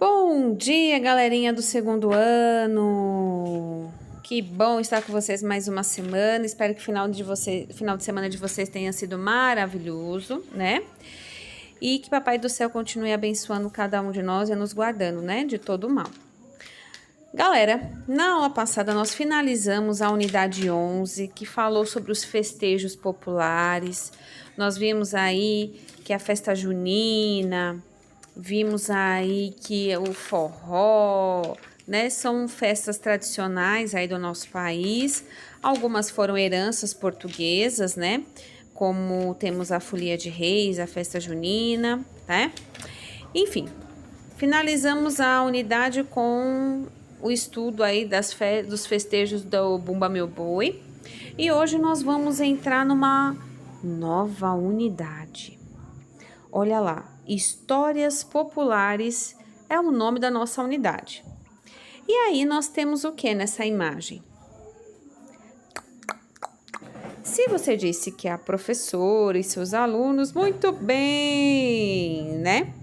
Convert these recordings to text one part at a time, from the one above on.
Bom dia, galerinha do segundo ano! Que bom estar com vocês mais uma semana. Espero que o final de semana de vocês tenha sido maravilhoso, né? E que Papai do Céu continue abençoando cada um de nós e nos guardando, né? De todo o mal. Galera, na aula passada nós finalizamos a unidade 11, que falou sobre os festejos populares. Nós vimos aí que a festa junina, vimos aí que o forró, né, são festas tradicionais aí do nosso país. Algumas foram heranças portuguesas, né, como temos a Folia de Reis, a festa junina, né? Enfim, finalizamos a unidade com o estudo aí dos festejos do Bumba Meu Boi. E hoje nós vamos entrar numa nova unidade. Olha lá, Histórias Populares é o nome da nossa unidade. E aí nós temos o que nessa imagem? Se você disse que é a professora e seus alunos, muito bem, né?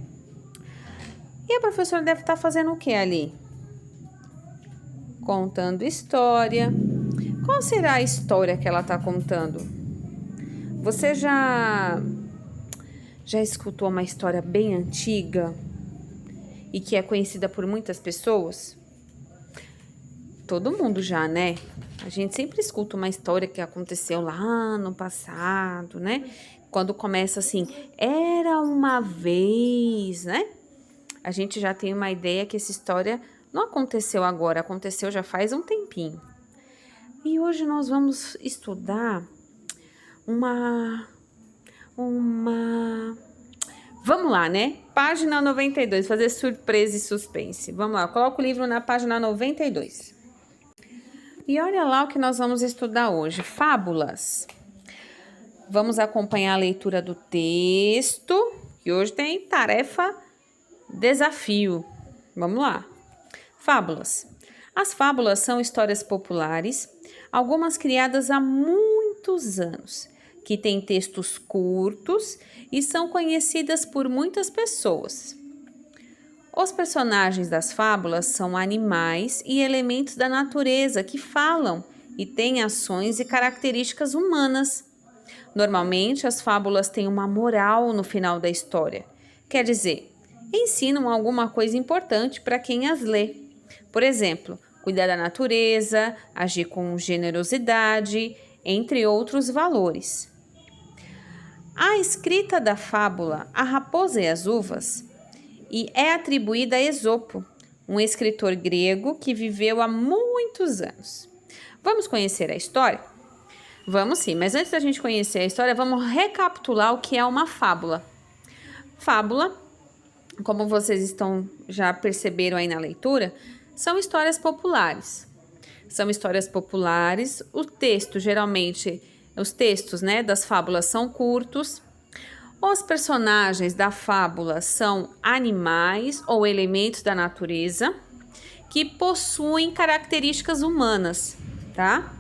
E a professora deve estar fazendo o que ali? Contando história. Qual será a história que ela está contando? Você já escutou uma história bem antiga e que é conhecida por muitas pessoas? Todo mundo já, né? A gente sempre escuta uma história que aconteceu lá no passado, né? Quando começa assim, era uma vez, né? A gente já tem uma ideia que essa história não aconteceu agora, aconteceu já faz um tempinho. E hoje nós vamos estudar Vamos lá, né? Página 92, fazer surpresa e suspense. Vamos lá, coloca o livro na página 92. E olha lá o que nós vamos estudar hoje, fábulas. Vamos acompanhar a leitura do texto, que hoje tem tarefa desafio. Vamos lá. Fábulas. As fábulas são histórias populares, algumas criadas há muitos anos, que têm textos curtos e são conhecidas por muitas pessoas. Os personagens das fábulas são animais e elementos da natureza que falam e têm ações e características humanas. Normalmente, as fábulas têm uma moral no final da história, quer dizer, ensinam alguma coisa importante para quem as lê. Por exemplo, cuidar da natureza, agir com generosidade, entre outros valores. A escrita da fábula A Raposa e as Uvas é atribuída a Esopo, um escritor grego que viveu há muitos anos. Vamos conhecer a história? Vamos sim, mas antes da gente conhecer a história, vamos recapitular o que é uma fábula. Fábula, como vocês já perceberam aí na leitura, são histórias populares. São histórias populares, os textos, né, das fábulas são curtos. Os personagens da fábula são animais ou elementos da natureza que possuem características humanas, tá?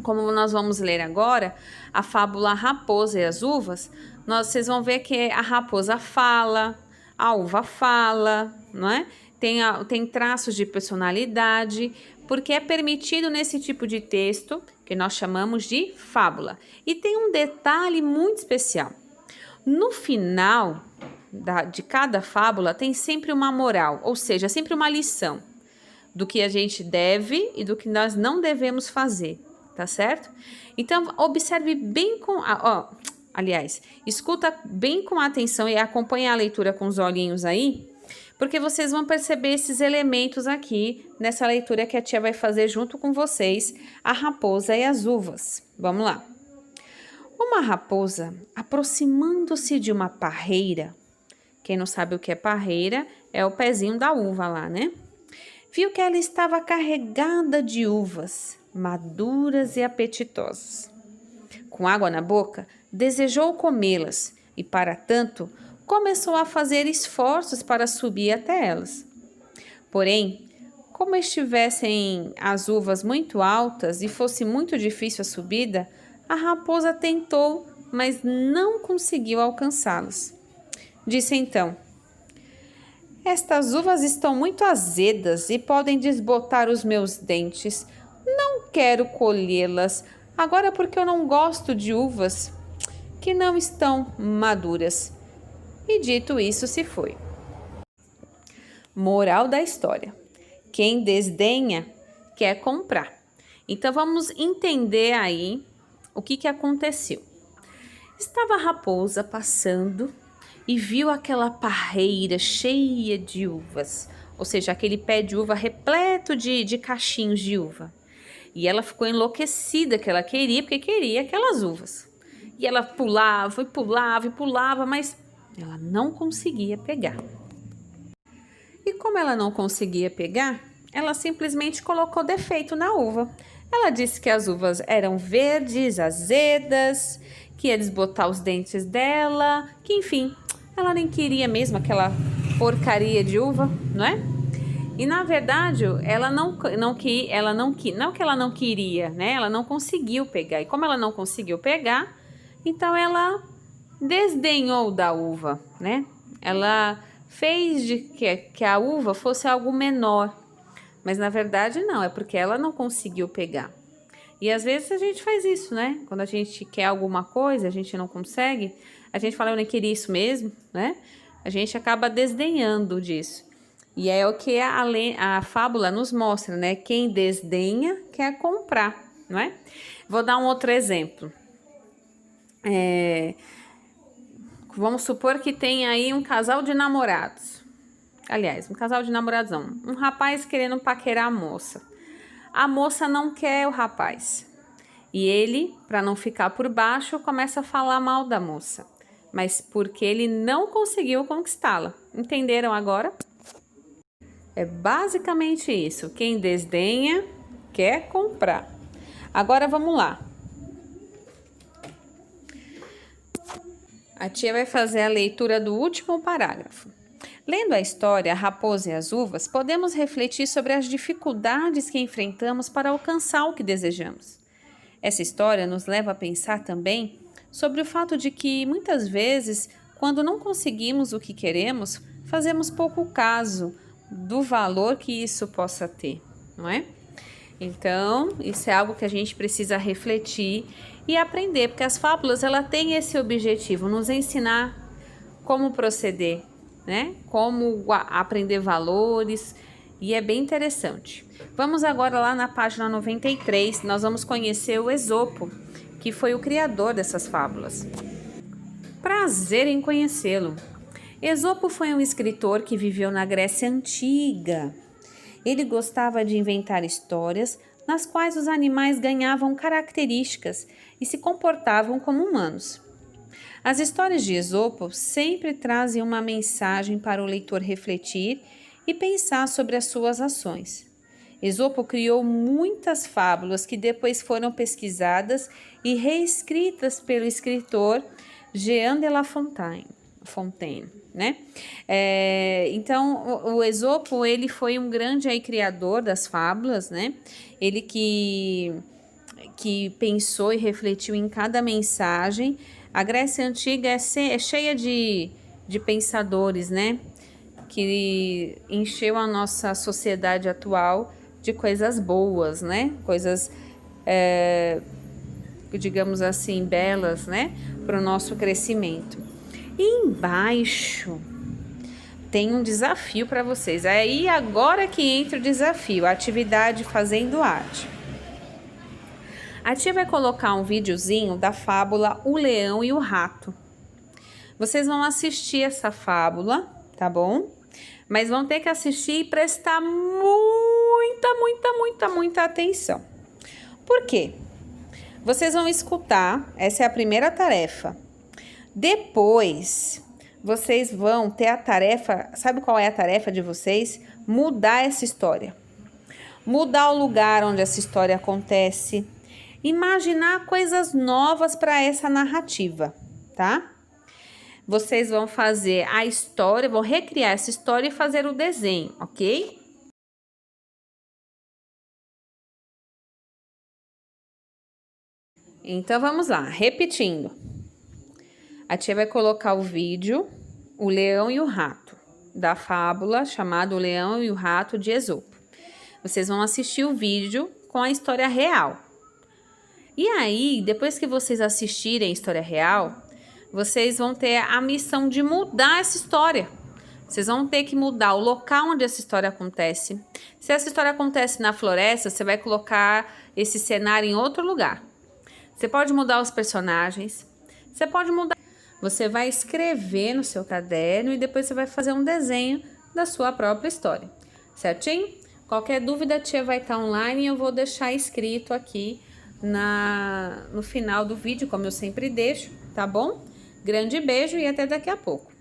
Como nós vamos ler agora, a fábula A Raposa e as Uvas, vocês vão ver que a raposa fala, a uva fala, não é? Tem traços de personalidade, porque é permitido nesse tipo de texto, que nós chamamos de fábula. E tem um detalhe muito especial. No final de cada fábula tem sempre uma moral, ou seja, sempre uma lição do que a gente deve e do que nós não devemos fazer, tá certo? Então, observe bem escuta bem com atenção e acompanhe a leitura com os olhinhos aí, porque vocês vão perceber esses elementos aqui nessa leitura que a tia vai fazer junto com vocês, A Raposa e as Uvas. Vamos lá. Uma raposa, aproximando-se de uma parreira, quem não sabe o que é parreira, é o pezinho da uva lá, né? Viu que ela estava carregada de uvas, maduras e apetitosas. Com água na boca, desejou comê-las e, para tanto, começou a fazer esforços para subir até elas. Porém, como estivessem as uvas muito altas e fosse muito difícil a subida, a raposa tentou, mas não conseguiu alcançá-las. Disse então: Estas uvas estão muito azedas e podem desbotar os meus dentes. Não quero colhê-las agora porque eu não gosto de uvas que não estão maduras. E dito isso, se foi. Moral da história: quem desdenha quer comprar. Então vamos entender aí o que aconteceu. Estava a raposa passando e viu aquela parreira cheia de uvas, ou seja, aquele pé de uva repleto de cachinhos de uva. E ela ficou enlouquecida, que ela queria, porque queria aquelas uvas. E ela pulava e pulava e pulava, mas ela não conseguia pegar. E como ela não conseguia pegar, ela simplesmente colocou defeito na uva. Ela disse que as uvas eram verdes, azedas, que ia desbotar os dentes dela, que enfim, ela nem queria mesmo aquela porcaria de uva, não é? E na verdade, não que ela não queria, né? Ela não conseguiu pegar. E como ela não conseguiu pegar, então ela desdenhou da uva, né? Ela fez de que a uva fosse algo menor, mas na verdade não, é porque ela não conseguiu pegar. E às vezes a gente faz isso, né? Quando a gente quer alguma coisa, a gente não consegue, a gente fala, eu nem queria isso mesmo, né? A gente acaba desdenhando disso. E é o que a fábula nos mostra, né? Quem desdenha quer comprar, não é? Vou dar um outro exemplo. Vamos supor que tem aí um casal de namorados. Aliás, um casal de namorados não. Um rapaz querendo paquerar a moça. A moça não quer o rapaz. E ele, para não ficar por baixo, começa a falar mal da moça. Mas porque ele não conseguiu conquistá-la. Entenderam agora? É basicamente isso. Quem desdenha quer comprar. Agora vamos lá. A tia vai fazer a leitura do último parágrafo. Lendo a história A Raposa e as Uvas, podemos refletir sobre as dificuldades que enfrentamos para alcançar o que desejamos. Essa história nos leva a pensar também sobre o fato de que, muitas vezes, quando não conseguimos o que queremos, fazemos pouco caso do valor que isso possa ter, não é? Então, isso é algo que a gente precisa refletir e aprender, porque as fábulas, ela tem esse objetivo, nos ensinar como proceder, né? Como aprender valores, e é bem interessante. Vamos agora lá na página 93, nós vamos conhecer o Esopo, que foi o criador dessas fábulas. Prazer em conhecê-lo. Esopo foi um escritor que viveu na Grécia Antiga. Ele gostava de inventar histórias nas quais os animais ganhavam características e se comportavam como humanos. As histórias de Esopo sempre trazem uma mensagem para o leitor refletir e pensar sobre as suas ações. Esopo criou muitas fábulas que depois foram pesquisadas e reescritas pelo escritor Jean de La Fontaine, né? Então, o Esopo, ele foi um grande aí criador das fábulas, né? Ele que pensou e refletiu em cada mensagem. A Grécia Antiga é cheia de pensadores, né? Que encheu a nossa sociedade atual de coisas boas, né? Coisas, digamos assim, belas, né? Para o nosso crescimento. E embaixo tem um desafio para vocês. Aí agora que entra o desafio, a atividade fazendo arte. A tia vai colocar um videozinho da fábula O Leão e o Rato. Vocês vão assistir essa fábula, tá bom? Mas vão ter que assistir e prestar muita atenção. Por quê? Vocês vão escutar, essa é a primeira tarefa. Depois, vocês vão ter a tarefa, sabe qual é a tarefa de vocês? Mudar essa história. Mudar o lugar onde essa história acontece. Imaginar coisas novas para essa narrativa, tá? Vocês vão fazer a história, vão recriar essa história e fazer o desenho, ok? Então, vamos lá, repetindo. A tia vai colocar o vídeo, o leão e o rato. da fábula chamada O Leão e o Rato de Esopo. Vocês vão assistir o vídeo com a história real. E aí, depois que vocês assistirem a história real, vocês vão ter a missão de mudar essa história. Vocês vão ter que mudar o local onde essa história acontece. Se essa história acontece na floresta, você vai colocar esse cenário em outro lugar. Você pode mudar os personagens. Você pode mudar. Você vai escrever no seu caderno e depois você vai fazer um desenho da sua própria história. Certinho? Qualquer dúvida, a tia vai estar online e eu vou deixar escrito aqui no final do vídeo, como eu sempre deixo, tá bom? Grande beijo e até daqui a pouco.